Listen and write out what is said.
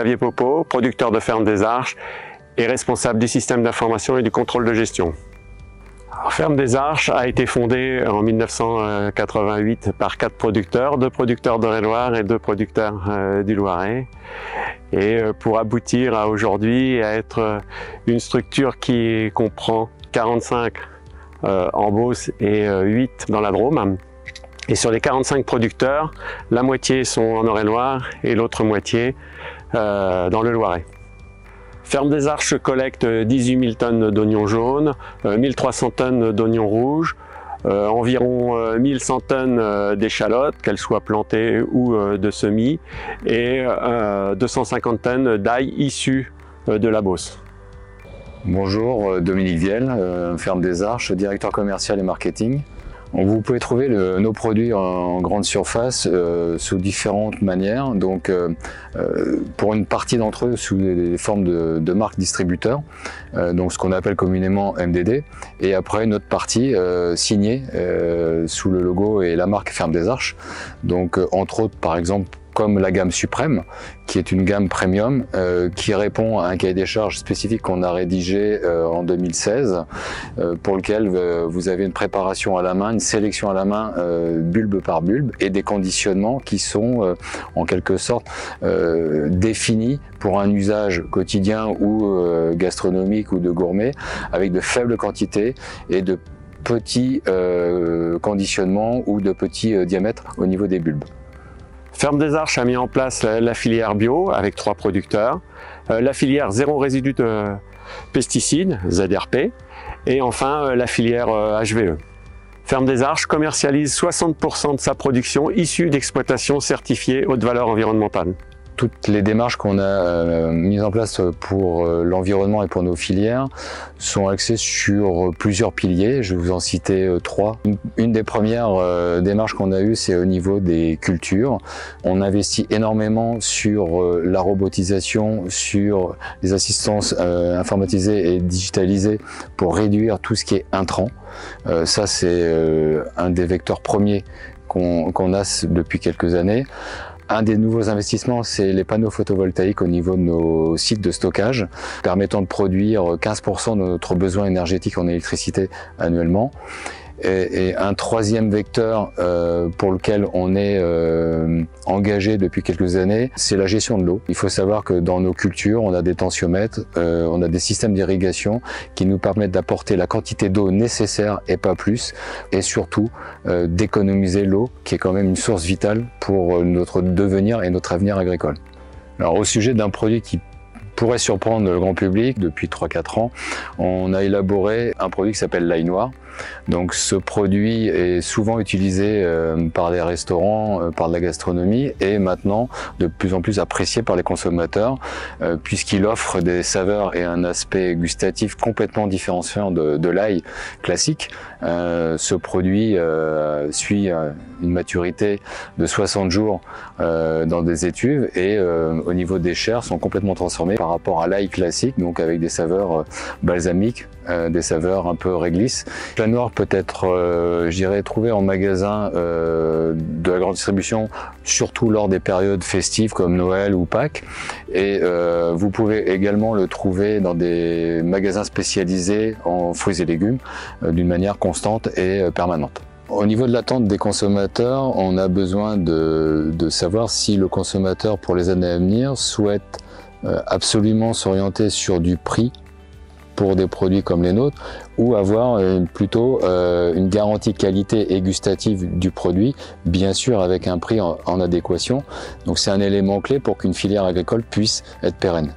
Xavier Popeau, producteur de Ferme des Arches et responsable du système d'information et du contrôle de gestion. Alors, Ferme des Arches a été fondée en 1988 par 4 producteurs, 2 producteurs d'Eure-et-Loir et 2 producteurs du Loiret. Et pour aboutir à aujourd'hui à être une structure qui comprend 45 en Beauce et 8 dans la Drôme. Et sur les 45 producteurs, la moitié sont en Eure-et-Loir et l'autre moitié dans le Loiret. Ferme des Arches collecte 18 000 tonnes d'oignons jaunes, 1300 tonnes d'oignons rouges, environ 1100 tonnes d'échalotes, qu'elles soient plantées ou de semis, et 250 tonnes d'ail issus de la Beauce. Bonjour, Dominique Viel, Ferme des Arches, directeur commercial et marketing. Vous pouvez trouver nos produits en grande surface sous différentes manières. Donc, pour une partie d'entre eux, sous des formes de marques distributeurs, donc ce qu'on appelle communément MDD. Et après, une autre partie signée sous le logo et la marque Ferme des Arches. Donc, entre autres, par exemple, comme la gamme Suprême, qui est une gamme premium qui répond à un cahier des charges spécifique qu'on a rédigé en 2016, pour lequel vous avez une préparation à la main, une sélection à la main bulbe par bulbe et des conditionnements qui sont en quelque sorte définis pour un usage quotidien ou gastronomique ou de gourmet, avec de faibles quantités et de petits conditionnements ou de petits diamètres au niveau des bulbes. Ferme des Arches a mis en place la filière bio avec 3 producteurs, la filière zéro résidu de pesticides, ZRP, et enfin la filière HVE. Ferme des Arches commercialise 60% de sa production issue d'exploitations certifiées haute valeur environnementale. Toutes les démarches qu'on a mises en place pour l'environnement et pour nos filières sont axées sur plusieurs piliers. Je vais vous en citer 3. Une des premières démarches qu'on a eues, c'est au niveau des cultures. On investit énormément sur la robotisation, sur les assistances informatisées et digitalisées pour réduire tout ce qui est intrant. Ça, c'est un des vecteurs premiers qu'on a depuis quelques années. Un des nouveaux investissements, c'est les panneaux photovoltaïques au niveau de nos sites de stockage, permettant de produire 15% de notre besoin énergétique en électricité annuellement. Et un troisième vecteur pour lequel on est engagé depuis quelques années, c'est la gestion de l'eau. Il faut savoir que dans nos cultures, on a des tensiomètres, on a des systèmes d'irrigation qui nous permettent d'apporter la quantité d'eau nécessaire et pas plus, et surtout d'économiser l'eau, qui est quand même une source vitale pour notre devenir et notre avenir agricole. Alors au sujet d'un produit qui pourrait surprendre le grand public, depuis 3-4 ans, on a élaboré un produit qui s'appelle l'ail noir. Donc ce produit est souvent utilisé par les restaurants, par la gastronomie et maintenant de plus en plus apprécié par les consommateurs puisqu'il offre des saveurs et un aspect gustatif complètement différenciant de l'ail classique. Ce produit suit une maturité de 60 jours dans des étuves et au niveau des chairs sont complètement transformées par rapport à l'ail classique, donc avec des saveurs balsamiques, des saveurs un peu réglisse. L'ail noir peut être, je dirais, trouvé en magasin de la grande distribution, surtout lors des périodes festives comme Noël ou Pâques. Et vous pouvez également le trouver dans des magasins spécialisés en fruits et légumes d'une manière constante et permanente. Au niveau de l'attente des consommateurs, on a besoin de savoir si le consommateur pour les années à venir souhaite absolument s'orienter sur du prix pour des produits comme les nôtres ou avoir plutôt une garantie qualité et gustative du produit, bien sûr avec un prix en adéquation. Donc c'est un élément clé pour qu'une filière agricole puisse être pérenne.